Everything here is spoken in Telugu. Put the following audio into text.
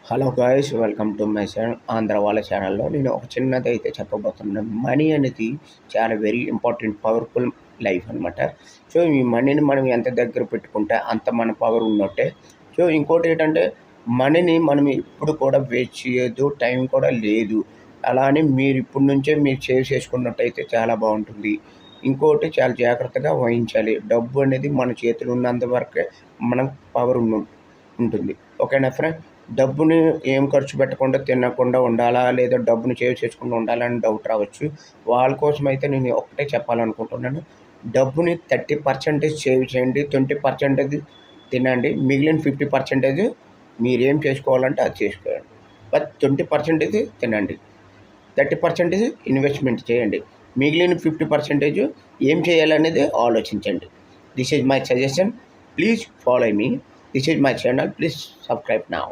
Hello guys, welcome to my channel. Andhra వాళ్ళ ఛానల్లో నేను ఒక చిన్నది అయితే చెప్పబోతున్నాను. మనీ అనేది చాలా వెరీ ఇంపార్టెంట్, పవర్ఫుల్ లైఫ్ అనమాట. సో ఈ మనీని మనం ఎంత దగ్గర పెట్టుకుంటే అంత మన పవర్ ఉన్నట్టే. సో ఇంకోటి ఏంటంటే, మనీని మనం ఇప్పుడు కూడా వేస్ట్ చేయొద్దు, టైం కూడా లేదు. అలా అని మీరు ఇప్పటి నుంచే మీరు సేవ్ చేసుకున్నట్టయితే చాలా బాగుంటుంది. ఇంకోటి చాలా జాగ్రత్తగా వహించాలి. డబ్బు అనేది మన చేతిలో ఉన్నంత వరకే మనం పవర్ ఉంటుంది. ఓకేనా ఫ్రెండ్? డబ్బుని ఏం ఖర్చు పెట్టకుండా, తినకుండా ఉండాలా, లేదా డబ్బుని సేవ్ చేసుకుండా ఉండాలా అని డౌట్ రావచ్చు. వాళ్ళ కోసం అయితే నేను ఒకటే చెప్పాలనుకుంటున్నాను. డబ్బుని 30% సేవ్ చేయండి, 20% తినండి, మిగిలిన 50% మీరేం చేసుకోవాలంటే అది చేసుకోండి. బట్ 20% తినండి, 30% ఇన్వెస్ట్మెంట్ చేయండి, మిగిలిన 50% ఏం చేయాలనేది ఆలోచించండి. This is my suggestion. Please follow me. This is my channel. Please subscribe now.